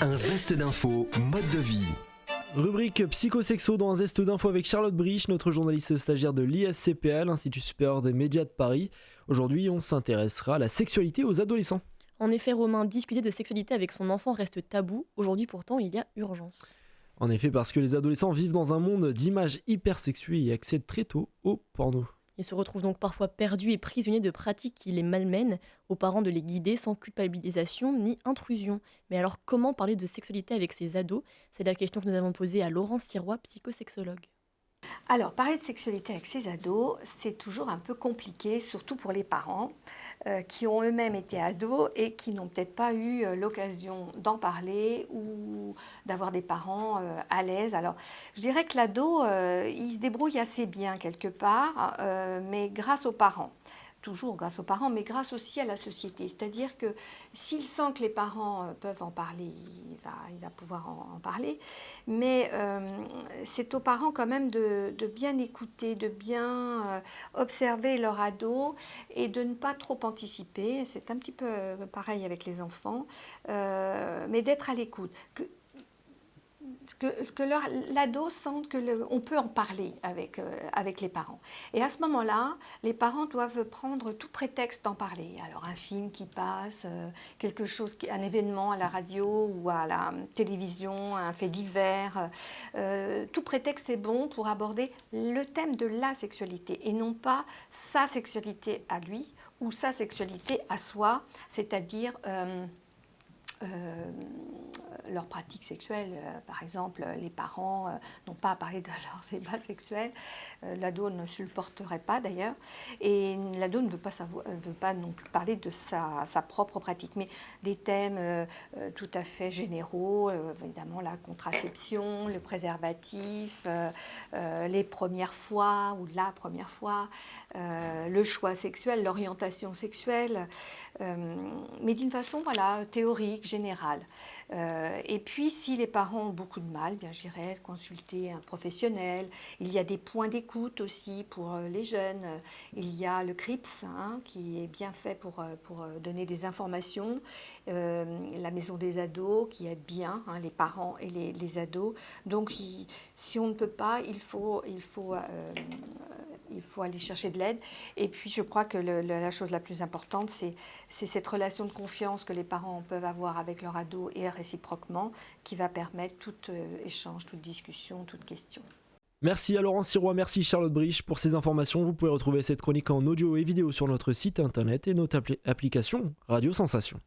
Un zeste d'info, mode de vie. Rubrique psychosexo dans un zeste d'info avec Charlotte Brich, notre journaliste stagiaire de l'ISCPA, l'Institut supérieur des médias de Paris. Aujourd'hui, on s'intéressera à la sexualité aux adolescents. En effet, Romain, discuter de sexualité avec son enfant reste tabou. Aujourd'hui, pourtant, il y a urgence. En effet, parce que les adolescents vivent dans un monde d'images hypersexuées et accèdent très tôt au porno. Ils se retrouvent donc parfois perdus et prisonniers de pratiques qui les malmènent, aux parents de les guider sans culpabilisation ni intrusion. Mais alors, comment parler de sexualité avec ces ados ? C'est la question que nous avons posée à Laurence Sirois, psychosexologue. Alors, parler de sexualité avec ces ados, c'est toujours un peu compliqué, surtout pour les parents qui ont eux-mêmes été ados et qui n'ont peut-être pas eu l'occasion d'en parler ou d'avoir des parents à l'aise. Alors, je dirais que l'ado, il se débrouille assez bien quelque part, mais grâce aux parents. Toujours grâce aux parents, mais grâce aussi à la société. C'est-à-dire que s'il sent que les parents peuvent en parler, il va pouvoir en parler. Mais c'est aux parents quand même de bien écouter, de bien observer leur ado et de ne pas trop anticiper. C'est un petit peu pareil avec les enfants, mais d'être à l'écoute. Que l'ado sente qu'on peut en parler avec les parents. Et à ce moment-là, les parents doivent prendre tout prétexte d'en parler. Alors un film qui passe, quelque chose, un événement à la radio ou à la télévision, un fait divers, tout prétexte est bon pour aborder le thème de la sexualité et non pas sa sexualité à lui ou sa sexualité à soi, c'est-à-dire leurs pratiques sexuelles. Par exemple, les parents n'ont pas à parler de leurs ébats sexuels. L'ado ne se le porterait pas d'ailleurs. Et l'ado ne veut pas non plus parler de sa propre pratique. Mais des thèmes tout à fait généraux, évidemment la contraception, le préservatif, les premières fois ou la première fois, le choix sexuel, l'orientation sexuelle, mais d'une façon théorique, générale. Et puis, si les parents ont beaucoup de mal, bien j'irai consulter un professionnel. Il y a des points d'écoute aussi pour les jeunes. Il y a le CRIPS qui est bien fait pour donner des informations. La maison des ados qui aide bien les parents et les ados. Donc, si on ne peut pas, il faut aller chercher de l'aide. Et puis, je crois que la chose la plus importante, c'est cette relation de confiance que les parents peuvent avoir avec leur ado et réciproquement qui va permettre tout échange, toute discussion, toute question. Merci à Laurence Sirois, merci Charlotte Brich pour ces informations. Vous pouvez retrouver cette chronique en audio et vidéo sur notre site internet et notre application Radio Sensation.